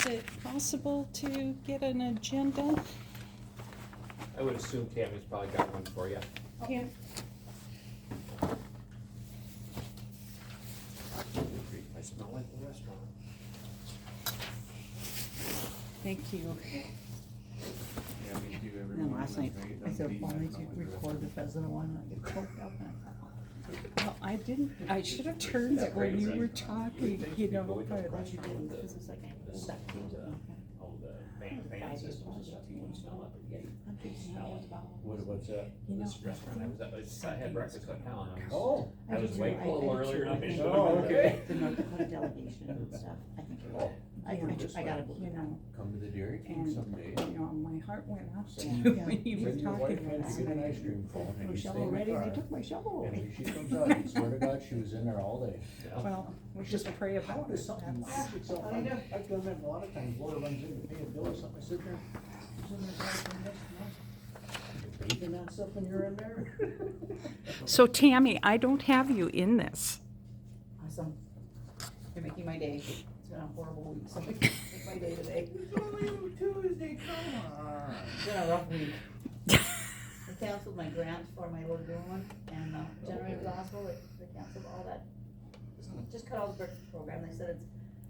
it possible to get an agenda? I would assume Tammy's probably got one for you. Here. I smell like the restaurant. Thank you. Yeah, me too, every Then morning last night, when I said, beef, well, I I know should what the record the pheasant one, and I get choked up, and I thought, Well, I didn't, I should have turned it when you were talking, you know, but you did, because it's like, that seems to be. All the fan systems and stuff, you can smell it, but yeah, you I'm thinking now it's about. what's that? You know, This restaurant, I had breakfast with Helen, Oh. I was way a little earlier than I should have. Oh, okay. The North Dakota delegation and stuff, I think it was. I gotta believe you that. know, Come to the Dairy King and, someday. you know, my heart went out to Send you yeah. when you were Send your wife talking in about to get an it. ice cream cone and My you stay shovel in the ready, car. they took my shovel And away. when she comes out, you swear to God, she was in there all day. Well, we just pray How about does it. something That's- magic so I've done that a lot of times, Laura runs in to pay a bill or something, I sit there, she's in there bathroom next to us. You're bathing on something, you're in there? So Tammy, I don't have you in this. Awesome. You're making my day. It's been a horrible week, so make my day today. It's only Tuesday, come on. It's been a rough week. I canceled my grant for my lagoon one and generator for the hospital, they canceled all that. Just cut all the birth program, they said it's,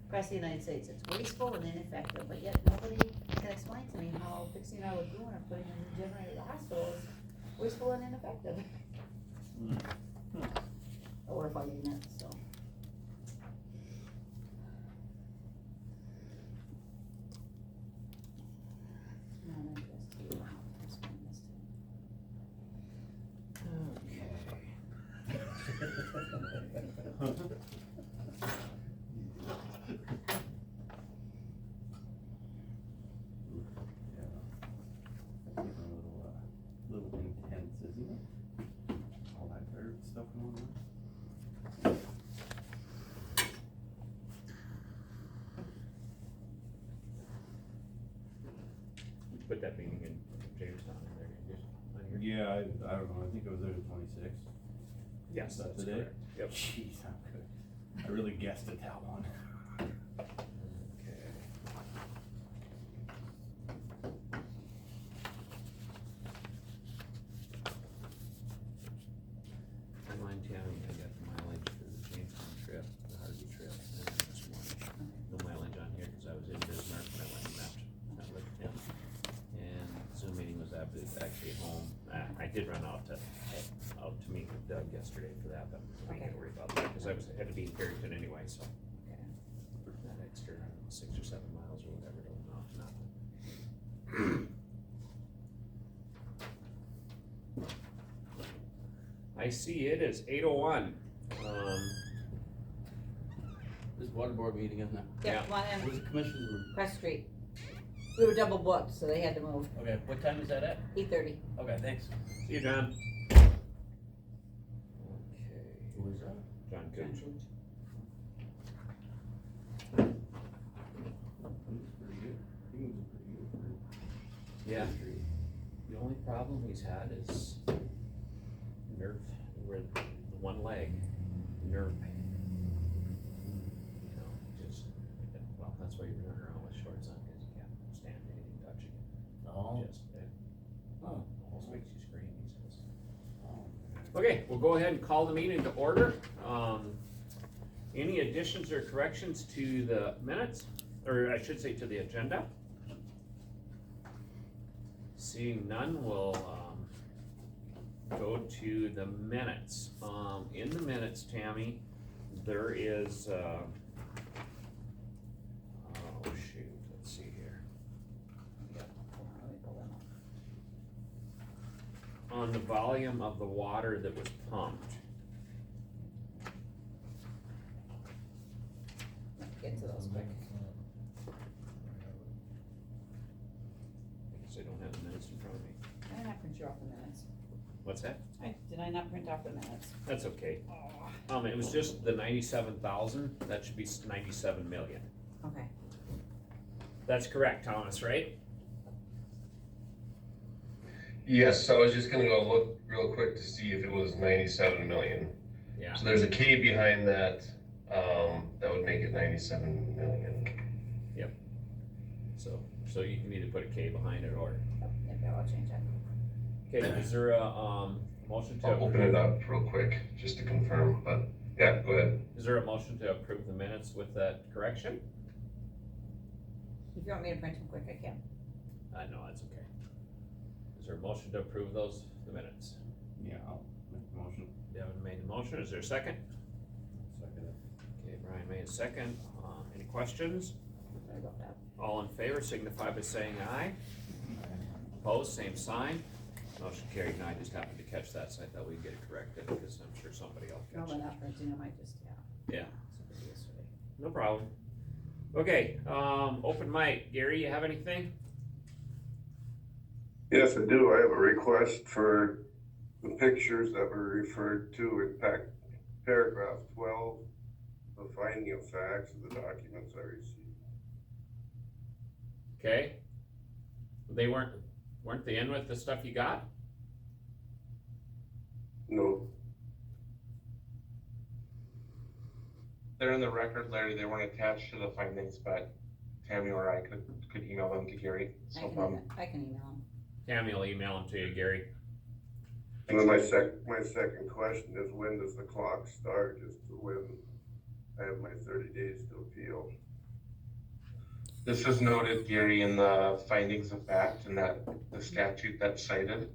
across the United States, it's wasteful and ineffective, but yet nobody can explain to me how fixing our lagoon or putting a new generator to the hospital is wasteful and ineffective. Or fighting it, so. Not interested. Just find this Little intense, isn't it? All that dirt stuff going on. Put that meeting in Jamestown in there, didn't you? On here? Yeah, I don't know, I think I was there the 26th. Yes, Is that that's today? correct. Yep. Jeez, I'm good. I really guessed at that one. Okay. Remind Tammy, I got the mileage for the Jamestown trip, the Harvey trip, and then this morning. No mileage on here, cause I was in Bismarck when I went and met with him. And Zoom meeting was actually at home. I did run out to meet with Doug yesterday for that, but we ain't gonna worry about that, cause I had to be in Carrington anyway, so. That extra, I don't know, 6 or 7 miles or whatever, don't know, nothing. I see it is 8:01. This Waterboard meeting, isn't it? Yeah. Yep, one Where's in the commissioners room? Crest Street. We were double booked, so they had to move, Okay, what time is that at? 8:30. Okay, thanks. See you, John. Who is that? John Gooch. He moves pretty good. He moves pretty good. Yeah. The only problem he's had is nerve, where the one leg, nerve pain. You know, just, well, that's why you're running around with shorts on, cause you can't stand anything touching it. Oh. Just, it Oh. almost makes you scream, he says. Oh. Okay, we'll go ahead and call the meeting to order. Any additions or corrections to the minutes, or I should say to the agenda? Seeing none, we'll, go to the minutes. In the minutes, Tammy, there is, oh shoot, let's see here. On the volume of the water that was pumped. Get to those quick. Because I don't have the minutes in front of me. Did I not print you off the minutes? What's that? Did I not print off the minutes? That's okay. It was just the 97,000, that should be 97 million. Okay. That's correct, Thomas, right? Yes, I was just gonna go look real quick to see if it was 97 million. Yeah. So there's a K behind that, that would make it 97 million. So you can either put a K behind it or, Yeah, I'll change that. okay, is there a, motion to? I'll open it up real quick, just to confirm, but, yeah, go ahead. Is there a motion to approve the minutes with that correction? If you want me to print them quick, I can. No, that's okay. Is there a motion to approve the minutes? Yeah, I'll make the motion. Devin made the motion, is there a second? Second it. Okay, Brian made a second, any questions? Sorry about that. All in favor signify by saying aye. Opposed, same sign. Motion carried, and I just happened to catch that, so I thought we'd get it corrected, because I'm sure somebody else No, catch we're it. not printing, I might just, Yeah, somebody yesterday. no problem. Okay, open mic, Gary, you have anything? Yes, I do. I have a request for the pictures that were referred to in paragraph 12, the finding of facts of the documents I received. Okay. They weren't they in with the stuff you got? No, They're in the record, Larry, they weren't attached to the findings, but Tammy or I could email them to Gary, I no can problem. I can email them. Tammy will email them to you, Gary. and then my second question is, when does the clock start as to when I have my 30 days to appeal? This is noted, Gary, in the findings of fact, and that the statute that's cited.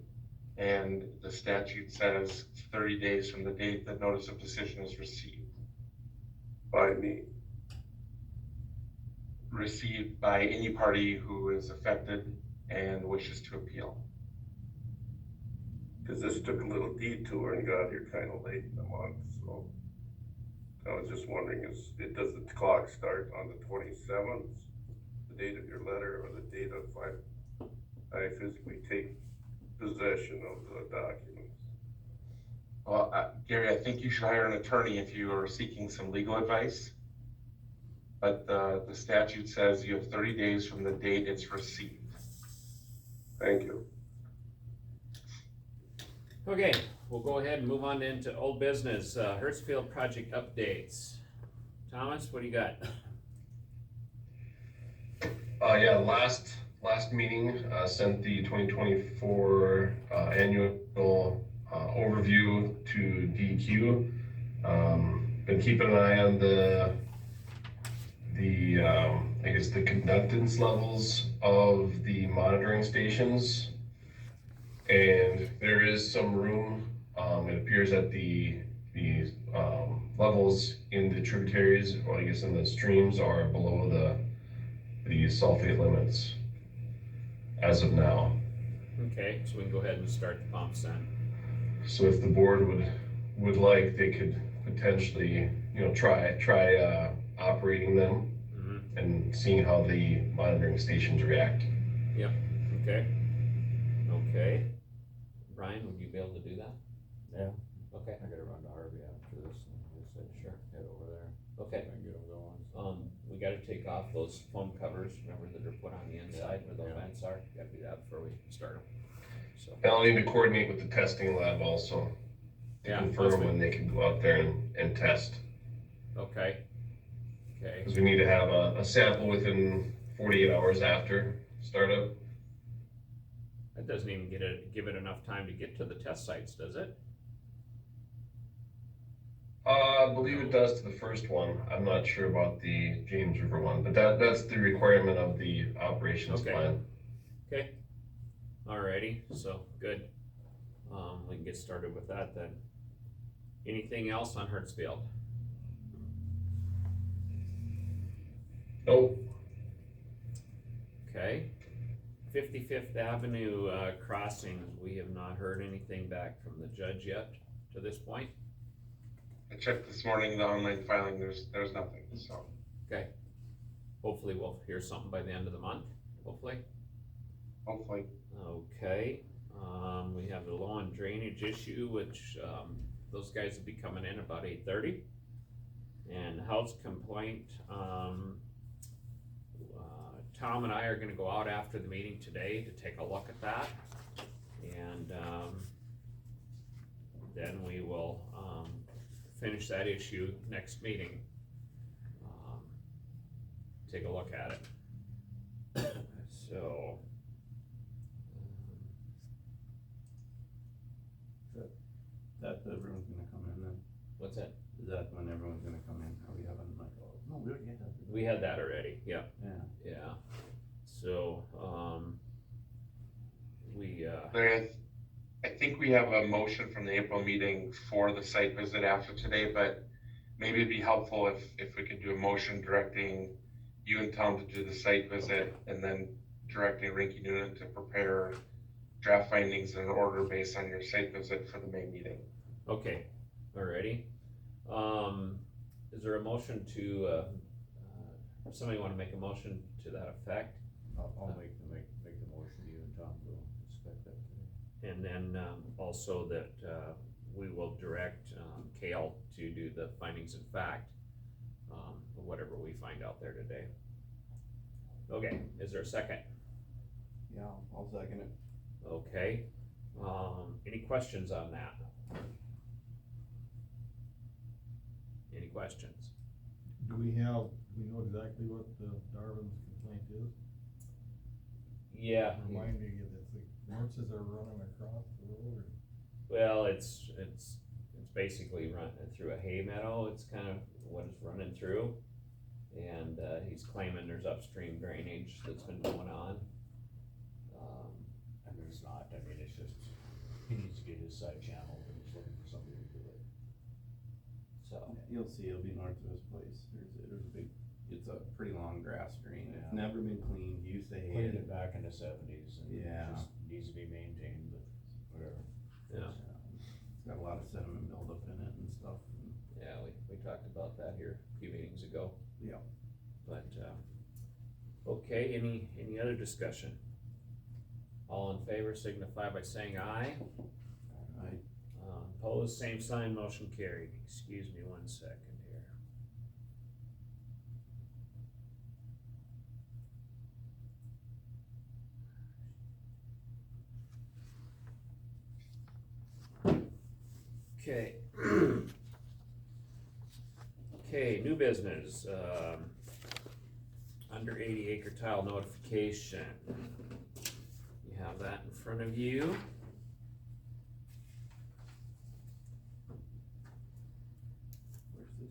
And the statute says 30 days from the date that notice of decision is received. By me. Received by any party who is affected and wishes to appeal. Because this took a little detour and got here kind of late in the month, so I was just wondering, does the clock start on the 27th, the date of your letter, or the date of I physically take possession of the documents? Well, Gary, I think you should hire an attorney if you are seeking some legal advice. But the statute says you have 30 days from the date it's received. Thank you. Okay, we'll go ahead and move on into old business, Hertzfield project updates. Thomas, what do you got? Yeah, last meeting, sent the 2024, annual, overview to DQ. Been keeping an eye on the I guess the conductance levels of the monitoring stations. And there is some room, it appears that the levels in the tributaries, or I guess in the streams, are below the sulfate limits as of now. Okay, so we can go ahead and start the pumps then. So if the board would like, they could potentially, try operating them and seeing how the monitoring stations react. Yep, okay. Okay. Brian, would you be able to do that? Yeah. Okay. I gotta run to Harvey after this and just say, sure, head over there. Okay. And get them going. We gotta take off those foam covers, remember, that are put on the inside where those Yeah. vents are, gotta do that before we start them, so. And I'll need to coordinate with the testing lab also to Yeah, confirm when they can go out there and test. Okay. Okay, Because we need to have a sample within 48 hours after startup. that doesn't even give it enough time to get to the test sites, does it? I believe it does to the first one. I'm not sure about the James River one, but that's the requirement of the operations Okay. plan. Okay, alrighty, so, good. We can get started with that then. Anything else on Hertzfield? Nope. Okay, 55th Avenue crossing, we have not heard anything back from the judge yet to this point. I checked this morning, the online filing, there's nothing, so. Okay, hopefully we'll hear something by the end of the month, hopefully. Hopefully. Okay, we have the low on drainage issue, which, those guys will be coming in about 8:30. And house complaint, Tom and I are gonna go out after the meeting today to take a look at that. And, then we will, finish that issue next meeting. Take a look at it. Let's see. So. That everyone's gonna come in then? What's that? Is that when everyone's gonna come in? Are we having like, no, we already had that. We had that already, yeah, Yeah. yeah. So, we, Larry, I think we have a motion from the April meeting for the site visit after today, but maybe it'd be helpful if we could do a motion directing you and Tom to do the site visit and then directing Rinky Noonan to prepare draft findings in order based on your site visit for the May meeting. okay, alrighty. Is there a motion to, somebody wanna make a motion to that effect? I'll make the motion, you and Tom will inspect that today. And then, also that, we will direct, Kale to do the findings of fact, of whatever we find out there today. Okay, is there a second? Yeah, I'll second it. Okay, any questions on that? Any questions? Do we know exactly what Darwin's complaint is? Yeah, Remind me, that the horses are running across the road, or? well, it's basically run through a hay meadow, it's kind of what it's running through. And, he's claiming there's upstream drainage that's been going on. And there's not, I mean, it's just, he needs to get his side channel, and he's looking for somebody to do it. So, You'll see, it'll be north of his place, there's a big, it's a pretty long grass screen, it's Yeah. never been cleaned, used to hate Cleaned it. it back in the '70s and it Yeah. just needs to be maintained, but whatever. yeah, It's got a lot of sediment buildup in it and stuff, and yeah, we talked about that here a few meetings ago. Yeah. But, okay, any other discussion? All in favor signify by saying aye. I, Opposed, same sign, motion carried. Excuse me 1 second here. Okay. Okay, new business, under 80 acre tile notification. You have that in front of you. where's this?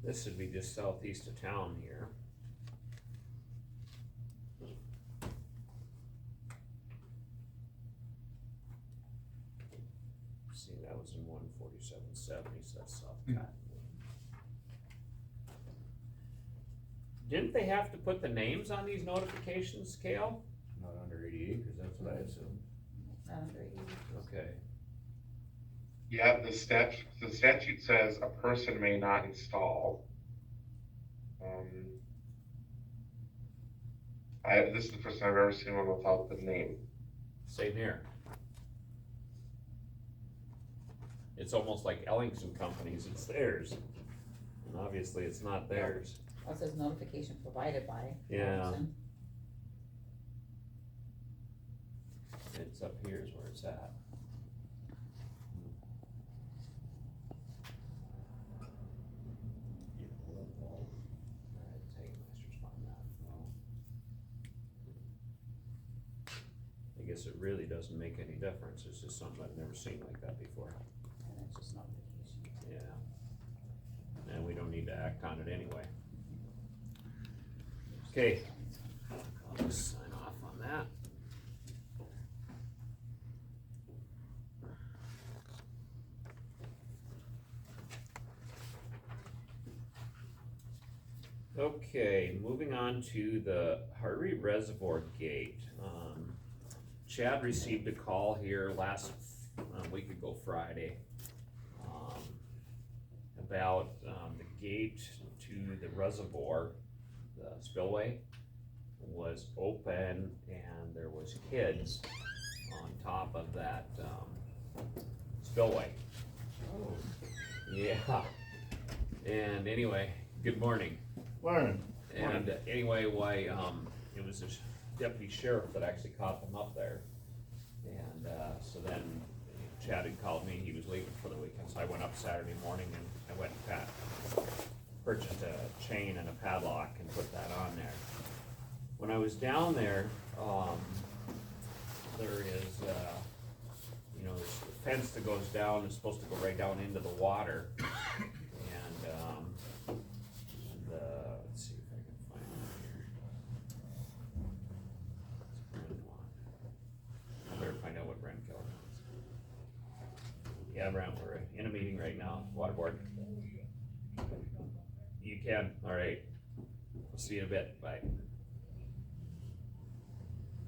This would be just southeast of town here. See, that was in 14770, so that's South Cottonwood. Didn't they have to put the names on these notifications, Kale? Not under 80 acres, that's what I assumed. Not under 80. Okay. Yeah, the statute says a person may not install. This is the first time I've ever seen one without the name. Same here. It's almost like Ellingson Companies, it's theirs. And obviously it's not theirs. Oh, it says notification provided by. Yeah. Ellingson. It's up here is where it's at. Alright, Hagemeister's found that. I guess it really doesn't make any difference, it's just something I've never seen like that before. And it's just notification. Yeah. And we don't need to act on it anyway. Okay. I'll just sign off on that. Okay, moving on to the Harvey Reservoir Gate. Chad received a call here last week ago Friday about the gate to the reservoir, the spillway was open and there was kids on top of that spillway. Oh. Yeah, and anyway, good morning. Morning. And anyway, why, it was the deputy sheriff that actually caught them up there. And, so then Chad had called me, he was leaving for the weekend, so I went up Saturday morning and I went and purchased a chain and a padlock and put that on there. When I was down there, there is, there's a fence that goes down, it's supposed to go right down into the water. And, let's see if I can find it here. It's Brent one. I better find out what Brent Keller is. Yeah, Brent, we're in a meeting right now, Waterboard. You can, alright. We'll see you in a bit, bye.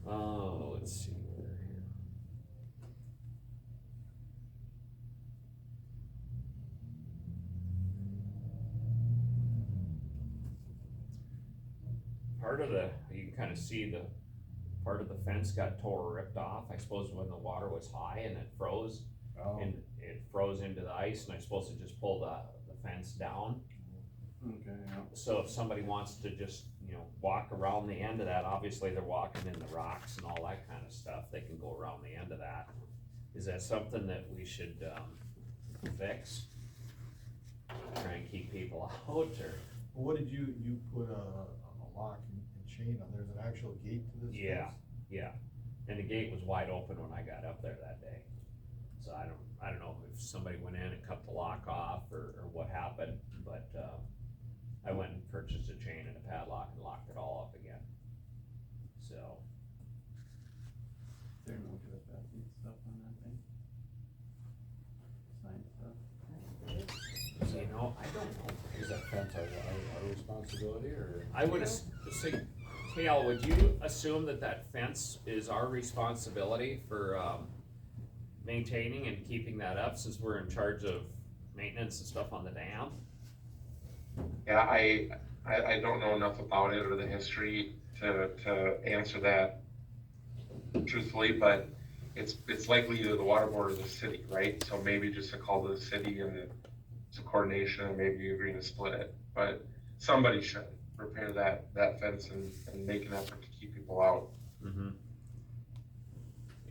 Oh, let's see, we're here. Part of you can kind of see the part of the fence got ripped off, I suppose when the water was high and it froze. Oh, And it froze into the ice, and I suppose it just pulled the fence down. Okay, yeah. So if somebody wants to just, walk around the end of that, obviously they're walking in the rocks and all that kind of stuff, they can go around the end of that. Is that something that we should, fix? Try and keep people out, or? What did you put a lock and chain on, there's an actual gate to this Yeah, place? yeah, and the gate was wide open when I got up there that day. So I don't know if somebody went in and cut the lock off or what happened, but, I went and purchased a chain and a padlock and locked it all up again. So, There, no trespassing stuff on that thing? Sign stuff? I don't know. is that fence our responsibility, or? I would say, Kale, would you assume that fence is our responsibility for, maintaining and keeping that up, since we're in charge of maintenance and stuff on the dam? Yeah, I don't know enough about it or the history to answer that truthfully, but it's likely either the water board or the city, right? So maybe just a call to the city and it's a coordination, and maybe you agree to split it, but somebody should repair that fence and make an effort to keep people out. Mm-hmm.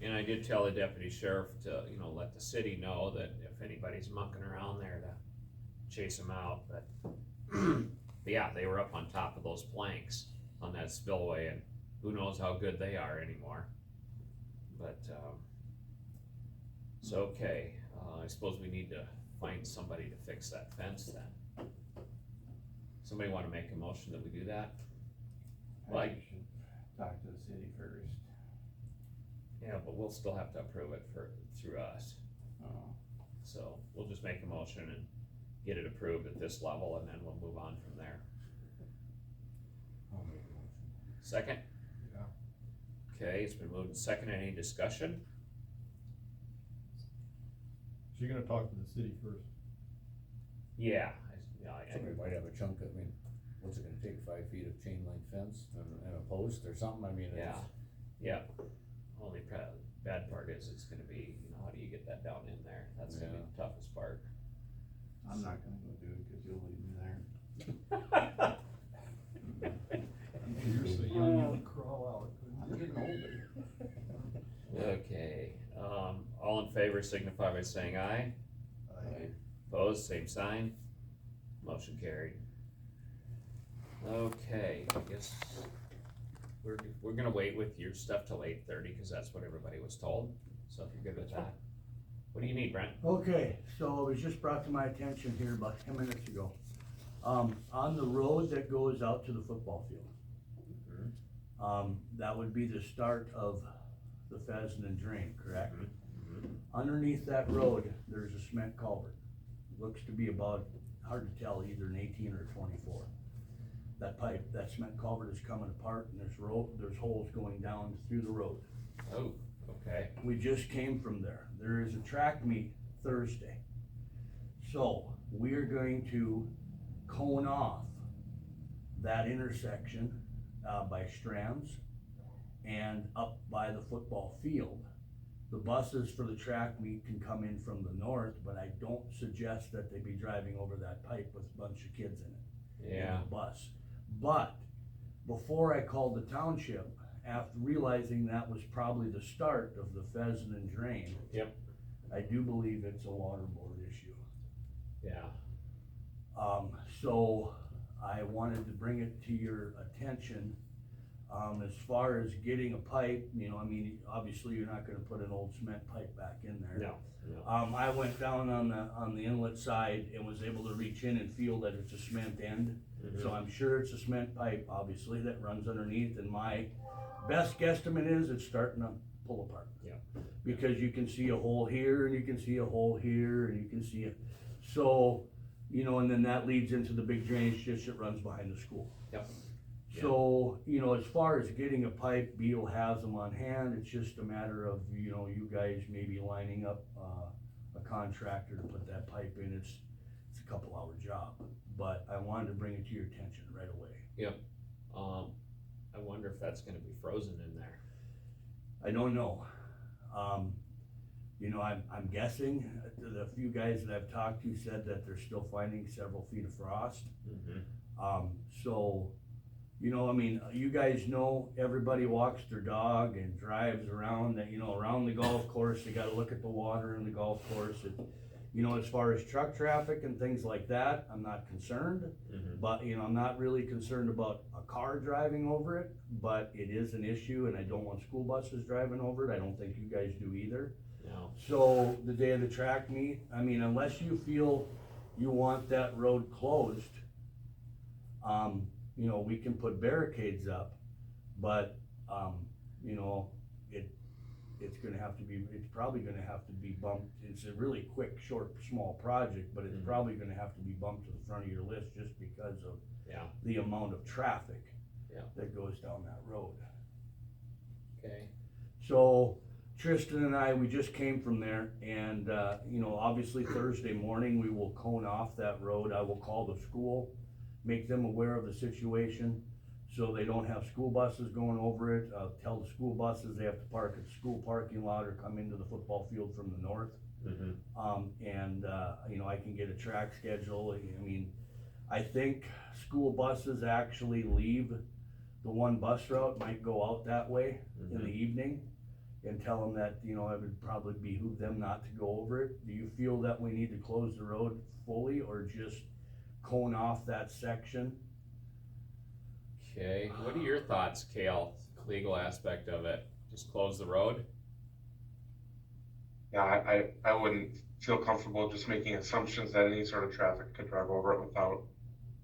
And I did tell the deputy sheriff to, let the city know that if anybody's mucking around there to chase them out, but yeah, they were up on top of those planks on that spillway, and who knows how good they are anymore. But, so, okay, I suppose we need to find somebody to fix that fence then. Somebody wanna make a motion that we do that? I think you should talk to the city first. Yeah, but we'll still have to approve it through us. Oh, So we'll just make a motion and get it approved at this level, and then we'll move on from there. I'll make a motion. Second? Yeah. Okay, it's been moved and second. Any discussion? So you're gonna talk to the city first? Yeah. Somebody might have a chunk of, what's it gonna take, 5 feet of chain link fence and a post or something, Yeah, yeah. Only bad part is it's gonna be, how do you get that down in there? That's gonna be the toughest part. I'm not gonna go do it, cause you'll leave me there. You're so young, you would crawl out. I'm getting older. Okay, all in favor signify by saying aye. Aye. Opposed, same sign. Motion carried. Okay, I guess we're gonna wait with your stuff till 8:30, cause that's what everybody was told. So if you're good with that. What do you need, Brent? Okay, so it was just brought to my attention here about 10 minutes ago. On the road that goes out to the football field. That would be the start of the Pheasant and Drain, correct? Underneath that road, there's a cement culvert. Looks to be about, hard to tell, either an 18 or a 24. That cement culvert is coming apart, and there's holes going down through the road. Oh, okay. We just came from there. There is a track meet Thursday. So we are going to cone off that intersection by Strands and up by the football field. The buses for the track meet can come in from the north, but I don't suggest that they be driving over that pipe with a bunch of kids in it. Yeah. In the bus. But before I called the township, after realizing that was probably the start of the Pheasant and Drain. Yep. I do believe it's a water board issue. Yeah. So I wanted to bring it to your attention. As far as getting a pipe, you know, I mean, obviously you're not gonna put an old cement pipe back in there. No, no. I went down on the inlet side and was able to reach in and feel that it's a cement end. So I'm sure it's a cement pipe, obviously, that runs underneath, and my best guesstimate is it's starting to pull apart. Yeah. Because you can see a hole here, and you can see a hole here, and you can see it, so, you know, and then that leads into the big drainage ditch that runs behind the school. Yep. So, you know, as far as getting a pipe, Beal has them on hand, it's just a matter of, you know, you guys maybe lining up, a contractor to put that pipe in, it's a couple hour job, but I wanted to bring it to your attention right away. Yep. I wonder if that's gonna be frozen in there. I don't know, you know, I'm guessing, the few guys that I've talked to said that they're still finding several feet of frost. So, you know, I mean, you guys know, everybody walks their dog and drives around, you know, around the golf course, they gotta look at the water in the golf course. You know, as far as truck traffic and things like that, I'm not concerned, but, you know, I'm not really concerned about a car driving over it, but it is an issue, and I don't want school buses driving over it, I don't think you guys do either. No. So, the day of the track meet, I mean, unless you feel you want that road closed, you know, we can put barricades up, but, you know, it's gonna have to be, it's probably gonna have to be bumped, it's a really quick, short, small project, but it's probably gonna have to be bumped to the front of your list just because of the amount of traffic that goes down that road. Okay. So, Tristan and I, we just came from there, and, you know, obviously Thursday morning, we will cone off that road, I will call the school, make them aware of the situation, so they don't have school buses going over it. Tell the school buses they have to park at the school parking lot or come into the football field from the north. You know, I can get a track schedule. I mean, I think school buses actually leave the one bus route, might go out that way in the evening, and tell them that, you know, it would probably behoove them not to go over it. Do you feel that we need to close the road fully, or just cone off that section? Okay, what are your thoughts, Cale, legal aspect of it? Just close the road? Yeah, I wouldn't feel comfortable just making assumptions that any sort of traffic could drive over it without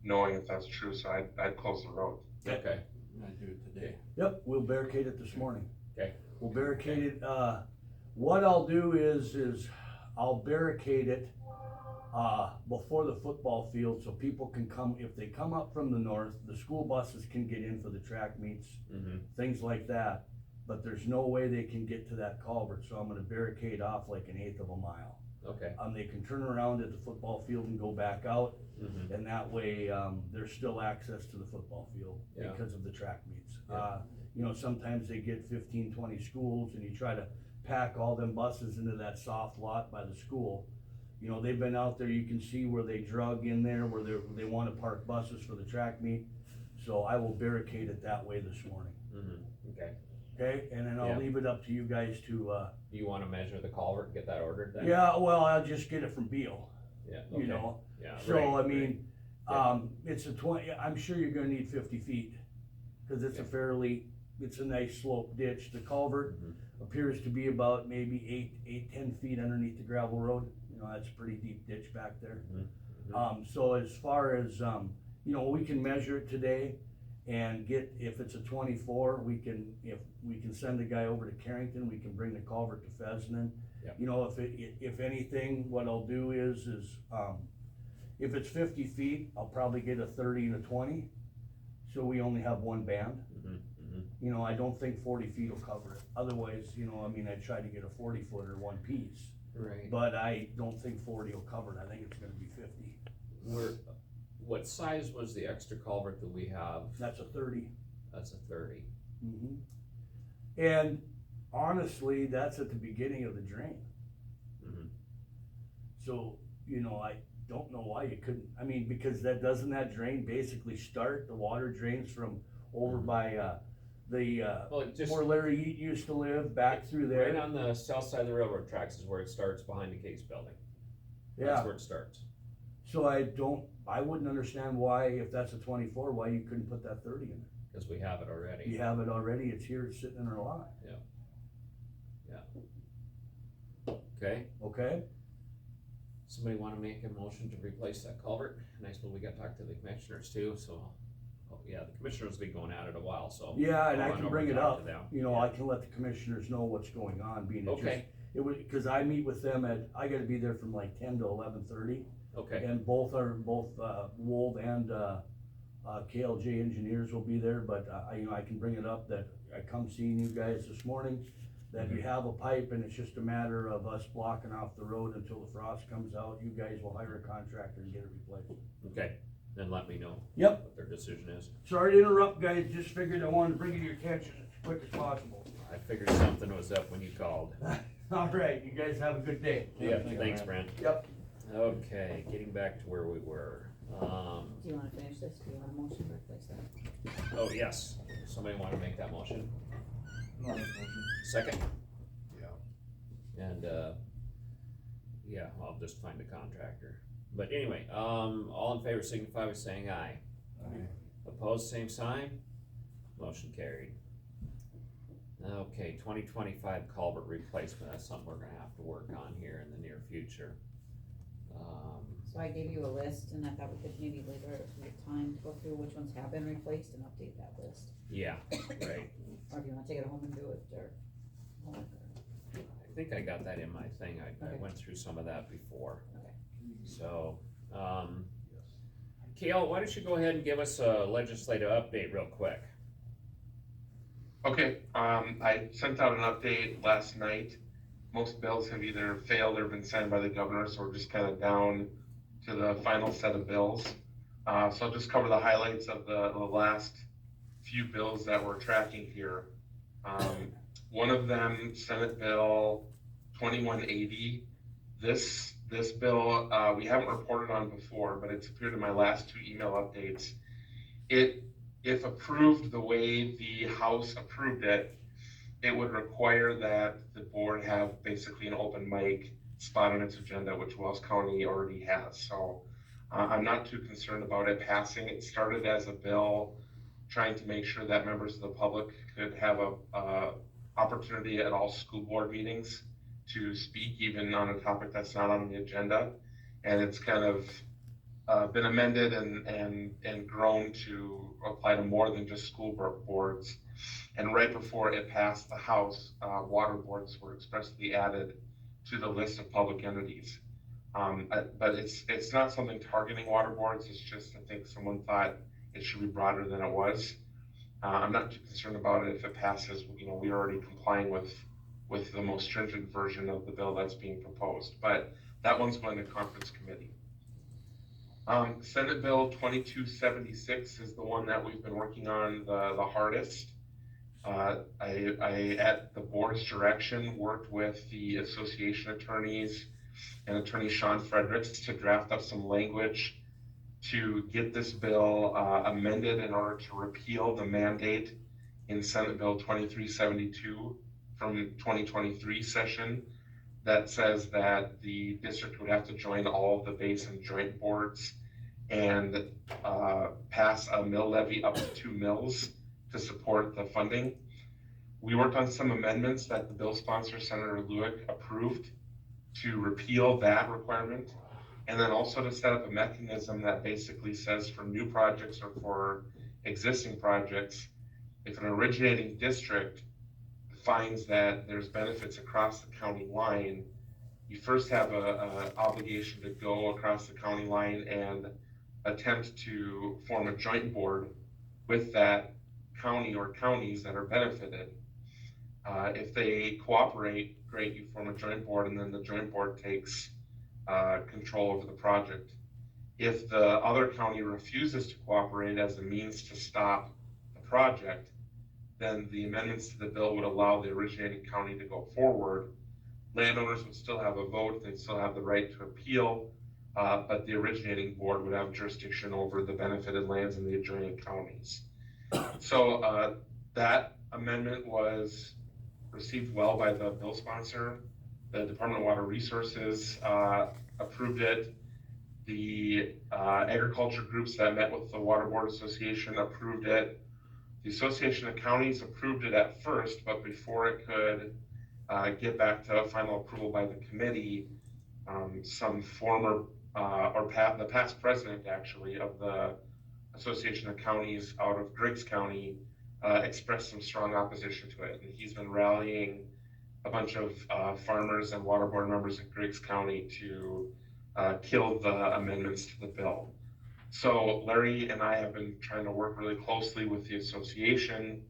knowing if that's true, so I'd close the road. Okay. I do it today. Yep, we'll barricade it this morning. Okay. We'll barricade it, what I'll do is I'll barricade it, before the football field, so people can come, if they come up from the north, the school buses can get in for the track meets, things like that, but there's no way they can get to that culvert, so I'm gonna barricade off like 1/8 of a mile. Okay. They can turn around at the football field and go back out, and that way, there's still access to the football field because of the track meets. You know, sometimes they get 15, 20 schools, and you try to pack all them buses into that soft lot by the school. You know, they've been out there, you can see where they drug in there, where they wanna park buses for the track meet. So I will barricade it that way this morning, Okay. okay? And then I'll leave it up to you guys to, Do you wanna measure the culvert and get that ordered then? yeah, well, I'll just get it from Beal, Yeah, you okay. know? Yeah, So, right, I mean, it's a 20, I'm sure you're gonna need 50 feet, cause it's it's a nice slope ditch. The culvert appears to be about maybe 10 feet underneath the gravel road. You know, that's a pretty deep ditch back there. So as far as, you know, we can measure it today and get, if it's a 24, if we can send a guy over to Carrington, we can bring the culvert to Fessenden. You know, if anything, what I'll do is, if it's 50 feet, I'll probably get a 30 and a 20, so we only have one band. You know, I don't think 40 feet will cover it. Otherwise, you know, I mean, I try to get a 40-footer one piece. Right. But I don't think 40 will cover it. I think it's gonna be 50. What size was the extra culvert that we have? That's a 30. That's a 30. And honestly, that's at the beginning of the drain. So, you know, I don't know why you couldn't, I mean, because doesn't that drain basically start, the water drains from over by, where Larry Eat used to live, back through there. Right on the south side of the railroad tracks is where it starts, behind the Case building. That's where it starts. So I wouldn't understand why, if that's a 24, why you couldn't put that 30 in there. Cause we have it already. You have it already, it's here, it's sitting in our lot, Okay, okay? somebody wanna make a motion to replace that culvert? Nice, but we gotta talk to the commissioners too, so, oh, yeah, the commissioners been going at it a while, so. Yeah, and I'll I run can over bring and it talk up, to them. you know, Yeah. I can let the commissioners know what's going on, being it just, Okay, cause I meet with them I gotta be there from like 10 to 11:30. okay, And both Wold and, KLJ engineers will be there, but, I can bring it up that I come seeing you guys this morning, that you have a pipe and it's just a matter of us blocking off the road until the frost comes out. You guys will hire a contractor and get it replaced. okay, then let me know. Yep. What their decision is. Sorry to interrupt, guys, just figured I wanted to bring it to your attention as quick as possible. I figured something was up when you called. All right, you guys have a good day. Yeah, thanks, Brent. Yep. Okay, getting back to where we were, Do you wanna finish this? Do you want a motion to replace that? oh, yes, somebody wanna make that motion? Second? Yeah. And, yeah, I'll just find a contractor. But anyway, all in favor signify by saying aye. Aye. Opposed, same sign. Motion carried. Okay, 2025 culvert replacement, that's something we're gonna have to work on here in the near future. So I gave you a list and I thought we could maybe later, if we have time, to go through which ones have been replaced and update that list. Yeah, right. Or do you wanna take it home and do it, or? I think I got that in my thing, I Okay. went through some of that before. Okay. So, Kale, why don't you go ahead and give us a legislative update real quick? Okay, I sent out an update last night. Most bills have either failed or been signed by the governor, so we're just kind of down to the final set of bills. So I'll just cover the highlights of the last few bills that we're tracking here. One of them, Senate Bill 2180. This bill, we haven't reported on before, but it's appeared in my last two email updates. If approved the way the House approved it, it would require that the board have basically an open mic spot on its agenda, which Wells County already has. So I'm not too concerned about it passing. It started as a bill trying to make sure that members of the public could have a opportunity at all school board meetings to speak, even on a topic that's not on the agenda. And it's kind of been amended and grown to apply to more than just school boards. And right before it passed the House, water boards were expressly added to the list of public entities. But it's not something targeting water boards. It's just, I think someone thought it should be broader than it was. I'm not too concerned about it if it passes. You know, we're already complying with the most stringent version of the bill that's being proposed, but that one's going to conference committee. Senate Bill 2276 is the one that we've been working on the hardest. I, at the board's direction, worked with the association attorneys and attorney Sean Fredericks to draft up some language to get this bill amended in order to repeal the mandate in Senate Bill 2372 from 2023 session that says that the district would have to join all of the basin joint boards and pass a mill levy up to 2 mills to support the funding. We worked on some amendments that the bill sponsor, Senator Lewick, approved to repeal that requirement, and then also to set up a mechanism that basically says for new projects or for existing projects, if an originating district finds that there's benefits across the county line, you first have a obligation to go across the county line and attempt to form a joint board with that county or counties that are benefited. If they cooperate, great, you form a joint board, and then the joint board takes control over the project. If the other county refuses to cooperate as a means to stop the project, then the amendments to the bill would allow the originating county to go forward. Landowners would still have a vote, they'd still have the right to appeal, but the originating board would have jurisdiction over the benefited lands in the adjoining counties. So that amendment was received well by the bill sponsor. The Department of Water Resources approved it. The agriculture groups that met with the Waterboard Association approved it. The Association of Counties approved it at first, but before it could get back to final approval by the committee, some former the past president actually of the Association of Counties out of Griggs County expressed some strong opposition to it, and he's been rallying a bunch of farmers and water board members in Griggs County to kill the amendments to the bill. So Larry and I have been trying to work really closely with the association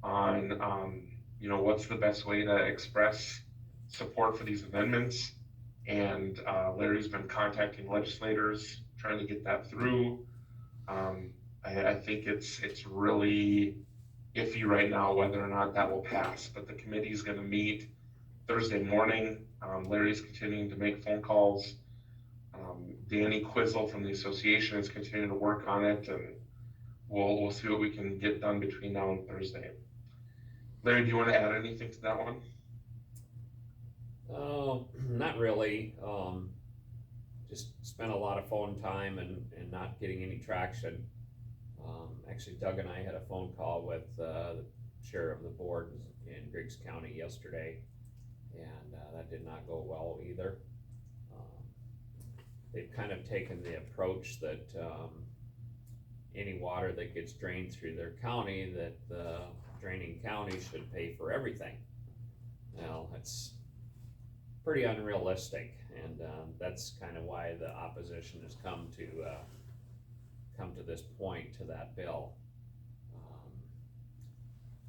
on, what's the best way to express support for these amendments. And Larry's been contacting legislators, trying to get that through. I think it's really iffy right now whether or not that will pass, but the committee is going to meet Thursday morning. Larry's continuing to make phone calls. Danny Quizzle from the association is continuing to work on it, and we'll see what we can get done between now and Thursday. Larry, do you want to add anything to that one? Not really. Just spent a lot of phone time and not getting any traction. Actually, Doug and I had a phone call with the chair of the board in Griggs County yesterday, and that did not go well either. They've kind of taken the approach that any water that gets drained through their county, that the draining county should pay for everything. Well, that's pretty unrealistic, and that's kind of why the opposition has come to this point to that bill.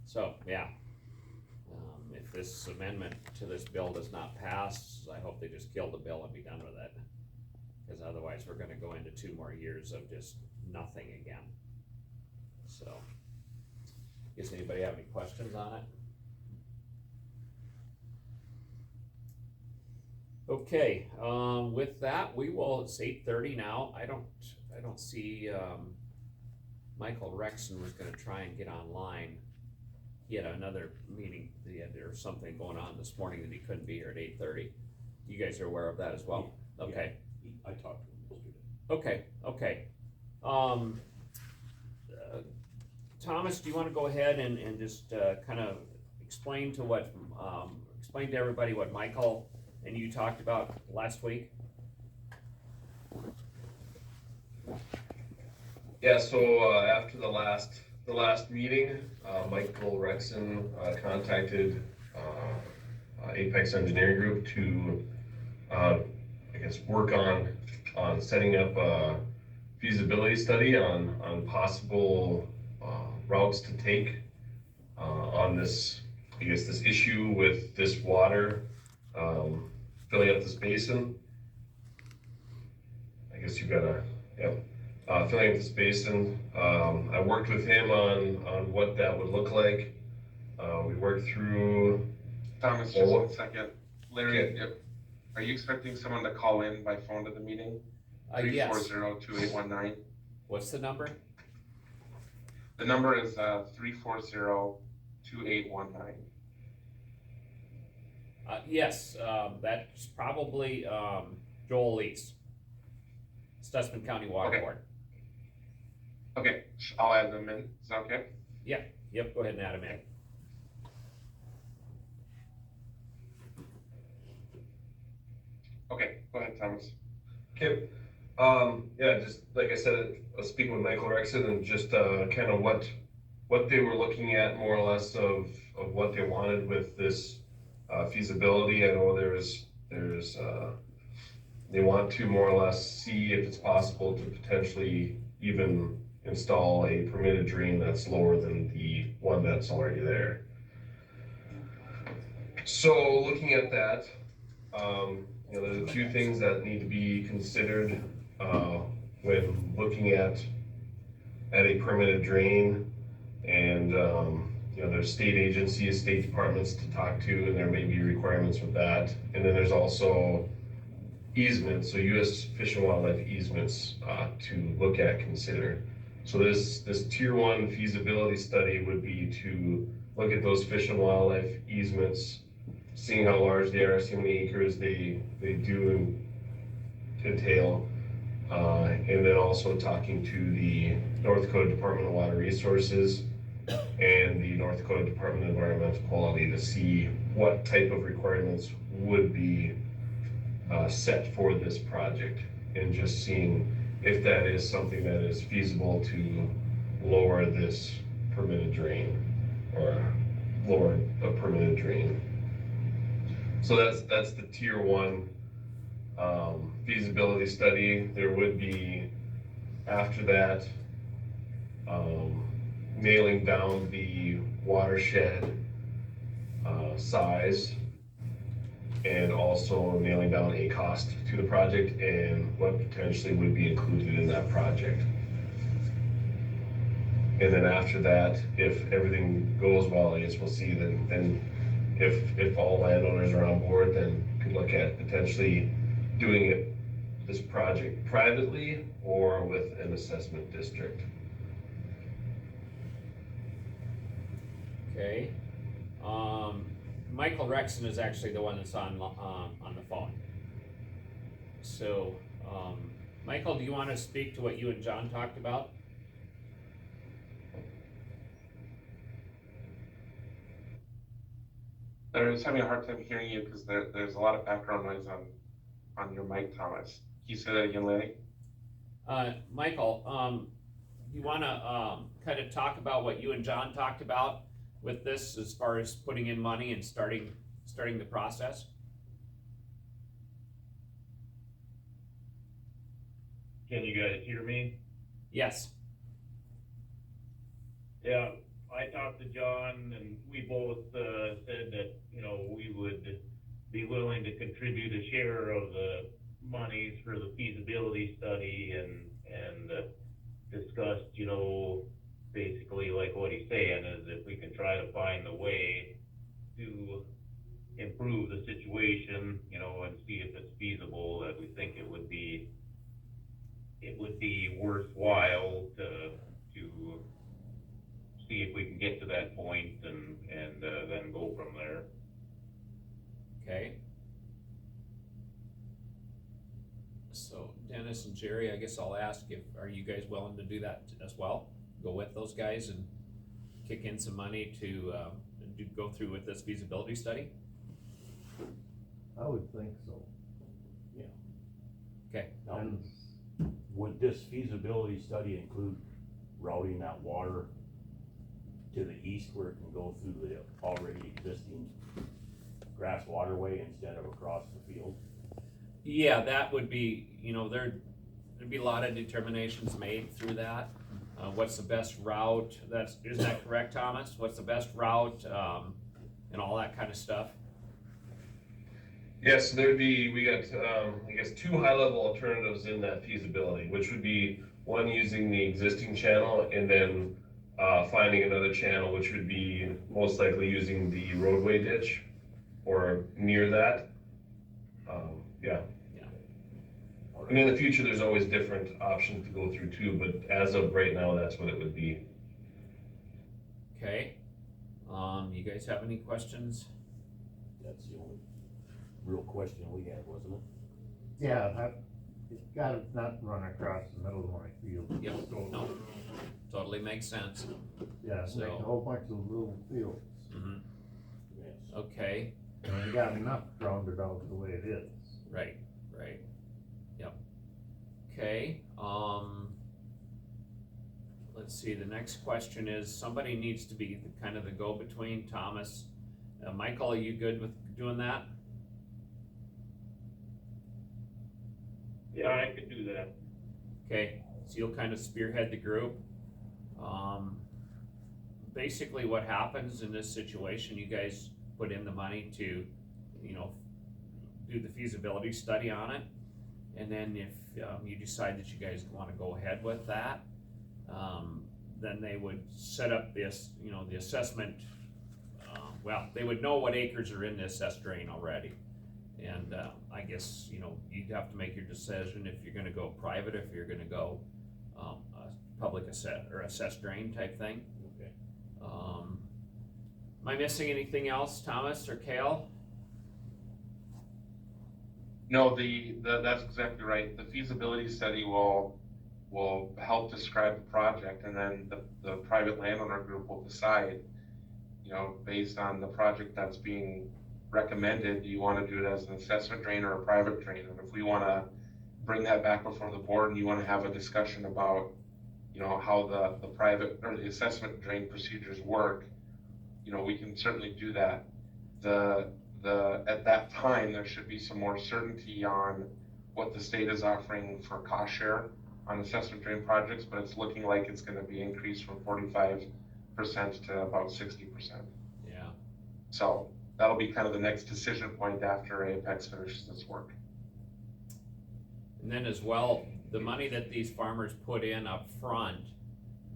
So yeah, if this amendment to this bill does not pass, I hope they just kill the bill and be done with it, because otherwise we're going to go into 2 more years of just nothing again. So, does anybody have any questions on it? Okay, with that, we will. It's 8:30 now. I don't see. Michael Rexon was going to try and get online. He had another meeting. There was something going on this morning that he couldn't be here at 8:30. You guys are aware of that as well? Yeah. Okay. I talked to him yesterday. Okay. Thomas, do you want to go ahead and just kind of explain to everybody what Michael and you talked about last week? Yeah, so after the last meeting, Michael Rexon contacted Apex Engineering Group to work on setting up a feasibility study on possible routes to take on this issue with this water filling up this basin. Filling up this basin. I worked with him on what that would look like. We worked through. Thomas, just 1 second. Larry, yep. Are you expecting someone to call in by phone to the meeting? Yes. 340-2819. What's the number? The number is 340-2819. Yes, that's probably Joel Lees, Stutzman County Water Okay. Board. Okay, I'll add them in. Is that okay? Yep, go ahead and add them in. Okay, go ahead, Thomas. Okay. Just like I said, I was speaking with Michael Rexon and just kind of what they were looking at, more or less, of what they wanted with this feasibility. I know there's they want to more or less see if it's possible to potentially even install a permitted drain that's lower than the one that's already there. So looking at that, there's a few things that need to be considered when looking at a permitted drain, and there's state agencies, state departments to talk to, and there may be requirements with that. And then there's also easements, so U.S. Fish and Wildlife easements to look at, consider. So this tier 1 feasibility study would be to look at those fish and wildlife easements, seeing how large they are, see how many acres they do entail, and then also talking to the North Dakota Department of Water Resources and the North Dakota Department of Environmental Quality to see what type of requirements would be set for this project, and just seeing if that is something that is feasible to lower this permitted drain, or lower a permitted drain. So that's the tier 1 feasibility study. There would be, after that, nailing down the watershed size, and also nailing down a cost to the project and what potentially would be included in that project. And then after that, if everything goes well, I guess we'll see then if all landowners are on board, then could look at potentially doing this project privately or with an assessment district. Okay. Michael Rexon is actually the one that's on the phone. So, Michael, do you want to speak to what you and John talked about? I was having a hard time hearing you because there's a lot of background noise on your mic, Thomas. Can you say that again, Lenny? Michael, you want to kind of talk about what you and John talked about with this, as far as putting in money and starting the process? Can you guys hear me? Yes. Yeah, I talked to John and we both said that, we would be willing to contribute a share of the monies for the feasibility study, and discussed, basically like what he's saying is if we can try to find a way to improve the situation, and see if it's feasible, that we think it would be worthwhile to see if we can get to that point and then go from there. Okay. So Dennis and Jerry, I guess I'll ask are you guys willing to do that as well? Go with those guys and kick in some money to go through with this feasibility study? I would think so. Yeah. Okay. And would this feasibility study include routing that water to the east where it can go through the already existing grass waterway instead of across the field? Yeah, that would be, there'd be a lot of determinations made through that. What's the best route? Isn't that correct, Thomas? What's the best route, and all that kind of stuff? Yes, we got, I guess, 2 high-level alternatives in that feasibility, which would be one using the existing channel, and then finding another channel, which would be most likely using the roadway ditch or near that. Yeah. And in the future, there's always different options to go through too, but as of right now, that's what it would be. Okay. You guys have any questions? That's the only real question we had, wasn't it? Yeah, it's gotta not run across the middle of my field. Yep, no, totally makes sense. Yeah, it's like a So- whole bunch of little fields. Mm-hmm. Yes. Okay, And we got enough rounded out the way it is. right, yep. Okay, let's see, the next question is, somebody needs to be kind of the go-between. Thomas, Michael, are you good with doing that? Yeah, I could do that. Okay, so you'll kind of spearhead the group. Basically what happens in this situation, you guys put in the money to, do the feasibility study on it. And then if you decide that you guys wanna go ahead with that, then they would set up this, the assessment. Well, they would know what acres are in the assessed drain already. And I guess, you'd have to make your decision if you're gonna go private, if you're gonna go a public assessed drain type thing. Okay. Am I missing anything else, Thomas or Kale? No, that's exactly right. The feasibility study will help describe the project, and then the private landowner group will decide, you know, based on the project that's being recommended, do you wanna do it as an assessment drain or a private drain? And if we wanna bring that back before the board and you wanna have a discussion about, you know, how the private or the assessment drain procedures work, you know, we can certainly do that. At that time, there should be some more certainty on what the state is offering for cost share on assessment drain projects, but it's looking like it's gonna be increased from 45% to about 60%. Yeah. So that'll be kind of the next decision point after Apex finishes its work. And then as well, the money that these farmers put in up front,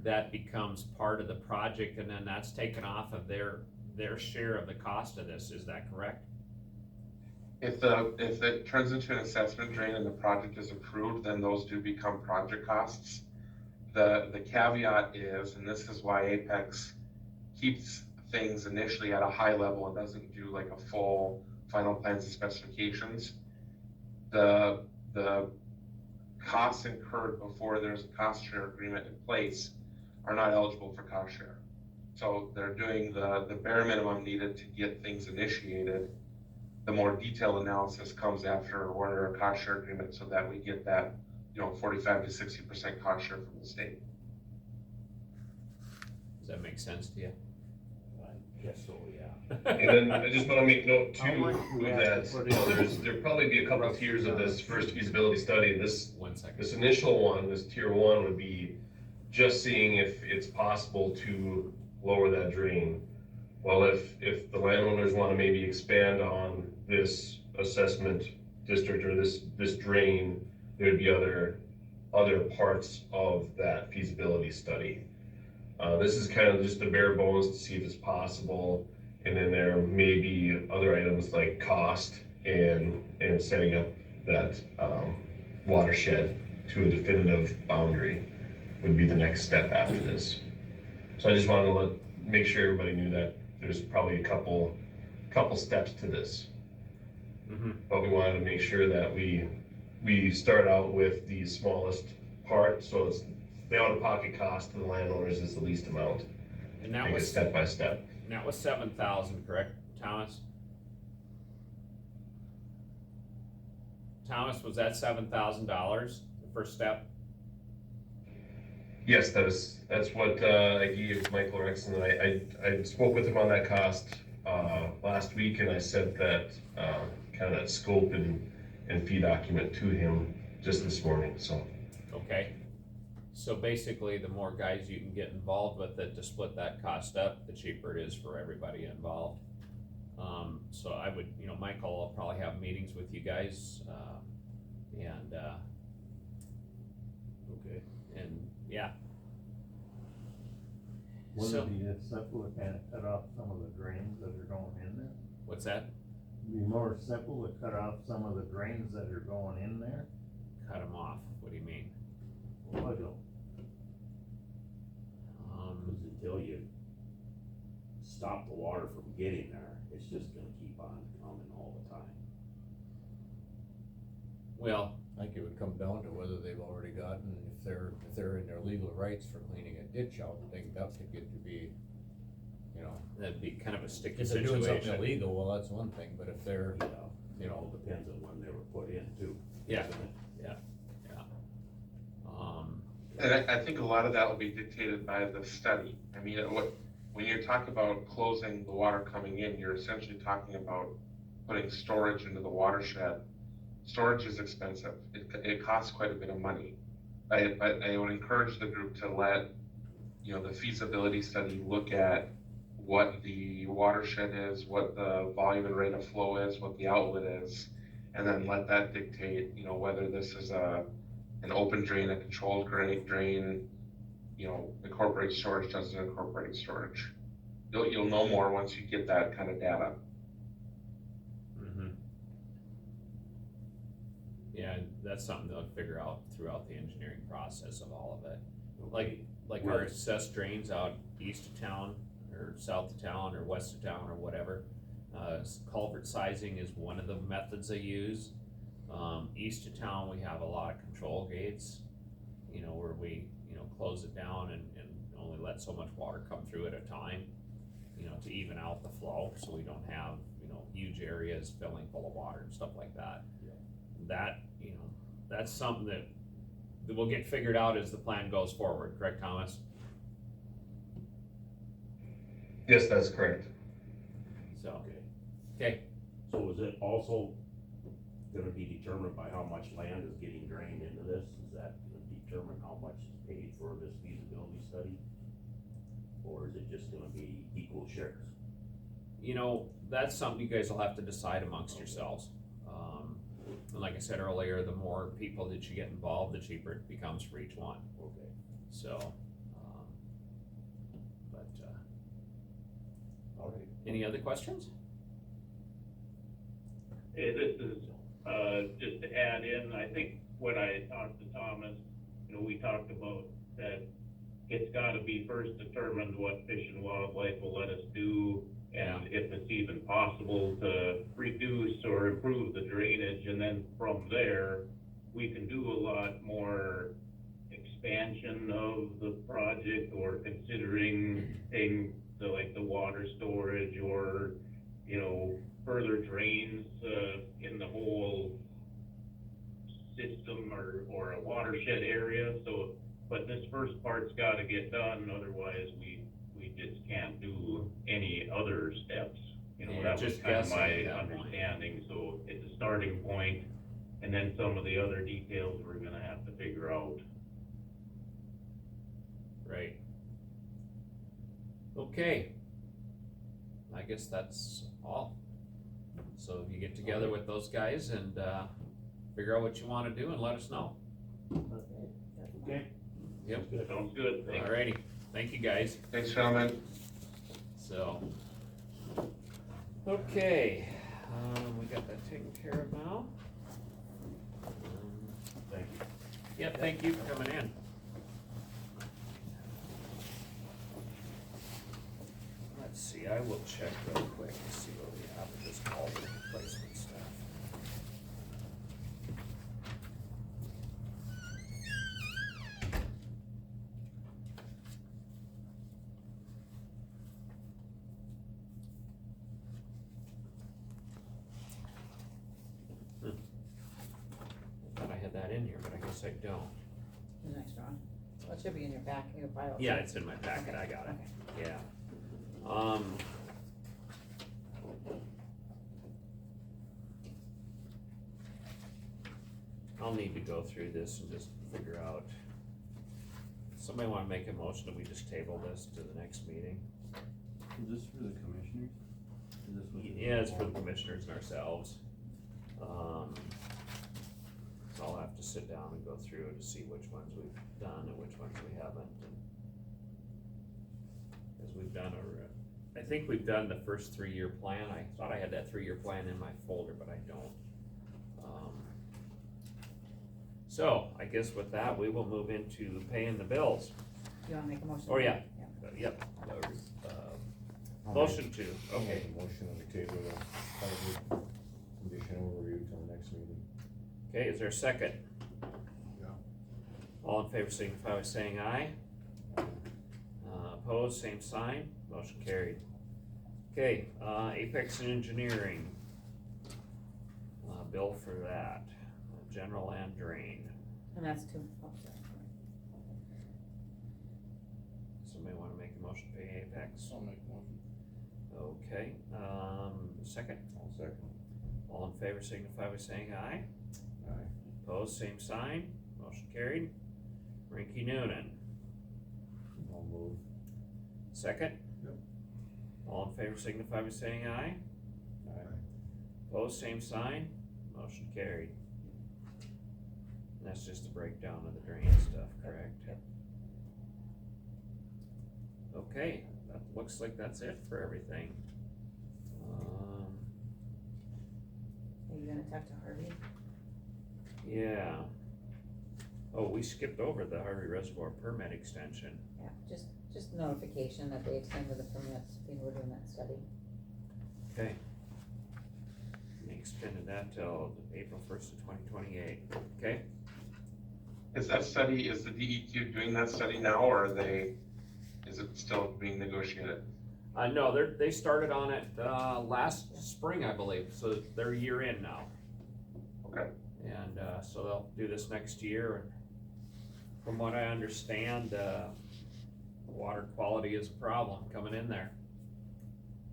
that becomes part of the project, and then that's taken off of their share of the cost of this, is that correct? If it turns into an assessment drain and the project is approved, then those do become project costs. The caveat is, and this is why Apex keeps things initially at a high level and doesn't do like a full final plans and specifications. The costs incurred before there's a cost share agreement in place are not eligible for cost share. So they're doing the bare minimum needed to get things initiated. The more detailed analysis comes after we're under a cost share agreement, so that we get that, you know, 45 to 60% cost share from the state. Does that make sense to you? I guess so, yeah. And then I just wanna make note How too, much do we have that, to put you know, in? there'll probably be a couple of tiers of this first feasibility study. This 1 second. This initial one, this tier one, would be just seeing if it's possible to lower that drain. Well, if the landowners wanna maybe expand on this assessment district or this drain, there'd be other parts of that feasibility study. This is kind of just the bare bones to see if it's possible, and then there may be other items like cost and setting up that watershed to a definitive boundary would be the next step after this. So I just wanted to make sure everybody knew that there's probably a couple steps to this. Mm-hmm. But we wanted to make sure that we start out with the smallest part, so it's the out-of-pocket cost to the landowners is the least amount. And that Take it was step by step. That was 7,000, correct, Thomas? Thomas, was that $7,000, the first step? Yes, that's what I gave Michael Rexon. I spoke with him on that cost last week, and I sent that kind of that scope and fee document to him just this morning. So Okay. So basically, the more guys you can get involved with it to split that cost up, the cheaper it is for everybody involved. So I would, you know, Michael will probably have meetings with you guys, Okay. and yeah. Wouldn't it be simple to kind of cut off some of the drains that are going in there? What's that? It'd be more simple to cut off some of the drains that are going in there? Cut them off, what do you mean? Well, I don't. Because until you stop the water from getting there, it's just gonna keep on coming all the time. Well, I think it would come down to whether they've already gotten, if they're in their legal rights for cleaning a ditch out, I think that could get to be, you know. that'd be kind of a sticky If they're doing something situation. illegal, well, that's one thing, but if they're, You know, it depends on when they were put in too. Yeah. doesn't it? And I think a lot of that will be dictated by the study. I mean, when you're talking about closing the water coming in, you're essentially talking about putting storage into the watershed. Storage is expensive. It costs quite a bit of money. But I would encourage the group to let, you know, the feasibility study look at what the watershed is, what the volume and rate of flow is, what the outlet is, and then let that dictate, you know, whether this is an open drain, a controlled drain, you know, incorporates storage, doesn't incorporate storage. You'll know more once you get that kind of data. Mm-hmm. Yeah, that's something they'll figure out throughout the engineering process of all of it. Like our assessed drains out east of town, or south of town, or west of town, or whatever. Culvert sizing is one of the methods they use. East of town, we have a lot of control gates, you know, where we, you know, close it down and only let so much water come through at a time, you know, to even out the flow, so we don't have, you know, huge areas filling full of water and stuff like that. That, you know, that's something that will get figured out as the plan goes forward, correct, Thomas? Yes, that's correct. So, okay, So is it also gonna be determined by how much land is getting drained into this? Is that gonna determine how much is paid for this feasibility study? Or is it just gonna be equal shares? you know, that's something you guys will have to decide amongst yourselves. And like I said earlier, the more people that you get involved, the cheaper it becomes for each one. Okay. So, All right. any other questions? Hey, this is, just to add in, I think when I talked to Thomas, you know, we talked about that it's gotta be first determined what Fish and Wildlife will let us do, and if it's even possible to reduce or improve the drainage, and then from there, we can do a lot more expansion of the project, or considering things like the water storage, or, you know, further drains, in the whole system or a watershed area, so, but this first part's gotta get done, otherwise we just can't do any other steps. You know, Yeah, that was just kind of guessing my at that point. understanding, so it's a starting point, and then some of the other details we're gonna have to figure out. Right. Okay. I guess that's all. So you get together with those guys and, figure out what you wanna do and let us know. Okay. Yep. Sounds good, thanks. Alrighty, thank you guys. Thanks, gentlemen. So, okay, we got that taken care of now. Thank you. Yep, thank you for coming in. Let's see, I will check real quick to see what we have with this culvert replacement stuff. Thought I had that in here, but I guess I don't. The next one. Well, it should be in your back, in your file. Yeah, it's in my packet, I got it, Okay. yeah. I'll need to go through this and just figure out. Somebody wanna make a motion that we just table this to the next meeting? Is this for the commissioners? Is this what? Yeah, it's for the commissioners and ourselves. So I'll have to sit down and go through to see which ones we've done and which ones we haven't. Cause we've done I think we've done the first 3-year plan. I thought I had that 3-year plan in my folder, but I don't. So I guess with that, we will move into paying the bills. You wanna make a motion? Oh, yeah. Yeah. Yep. I'll Motion to, I'll okay. make a motion on the table, condition overview till next meeting. Okay, is there a second? Yeah. All in favor signify by saying aye. Opposed, same sign, motion carried. Okay, Apex Engineering. Bill for that, general and drain. And that's two. Oh, sorry. Somebody wanna make a motion to pay Apex? I'll make one. Okay, second? I'll second. All in favor signify by saying aye. Aye. Opposed, same sign, motion carried. Rinky Noonan, I'll move. second? Yep. All in favor signify by saying aye. Aye. Opposed, same sign, motion carried. And that's just a breakdown of the drain stuff, correct? Yep. Okay, that looks like that's it for everything. Are you gonna talk to Harvey? Yeah. Oh, we skipped over the Harvey Reservoir permit extension. Yeah, just notification that they extended the permits, people were doing that study. Okay. Make extended that till April 1st of 2028, okay? Is that study, is the DEQ doing that study now, or is it still being negotiated? No, they started on it, last spring, I believe, so they're a year in now. Okay. And, so they'll do this next year, and from what I understand, water quality is a problem coming in there.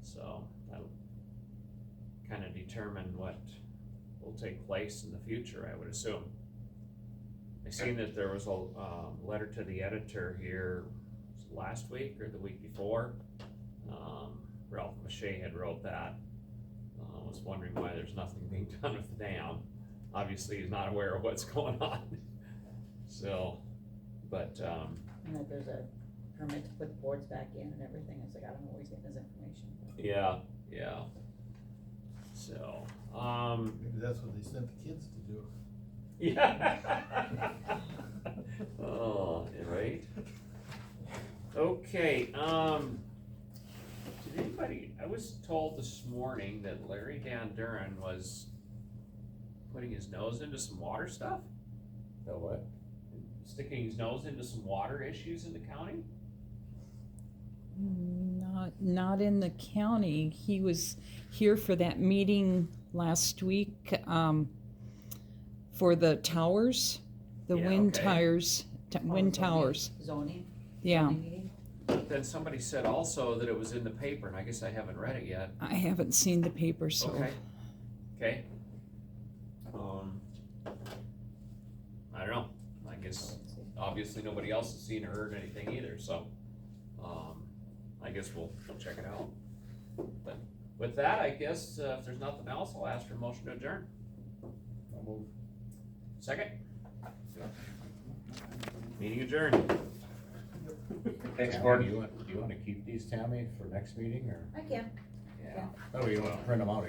So, that'll kinda determine what will take place in the future, I would assume. I seen that there was a, letter to the editor here last week or the week before. Ralph Mache had wrote that. Was wondering why there's nothing being done with the dam. Obviously, he's not aware of what's going on. So, but, And that there's a permit to put boards back in and everything, it's like, I don't know where he's getting his information. yeah. So, Maybe that's what they sent the kids to do. yeah. Oh, right? Okay, did anybody, I was told this morning that Larry Van Duren was putting his nose into some water stuff? So what? Sticking his nose into some water issues in the county? Not in the county. He was here for that meeting last week, for the towers, the Yeah, wind okay. towers, wind zoning. towers. Zoning? Yeah, Zoning meeting? But then somebody said also that it was in the paper, and I guess I haven't read it yet. I haven't seen the paper, so. Okay. I don't know, I guess, obviously nobody else has seen or heard anything either, so, I guess we'll check it out. But with that, I guess, if there's nothing else, I'll ask for a motion to adjourn. I'll move. Second? Meeting adjourned. Thanks, Tammy, Gordon. do you want to keep these, Tammy, for next meeting, or? I can. Yeah. Oh, you don't want to print them out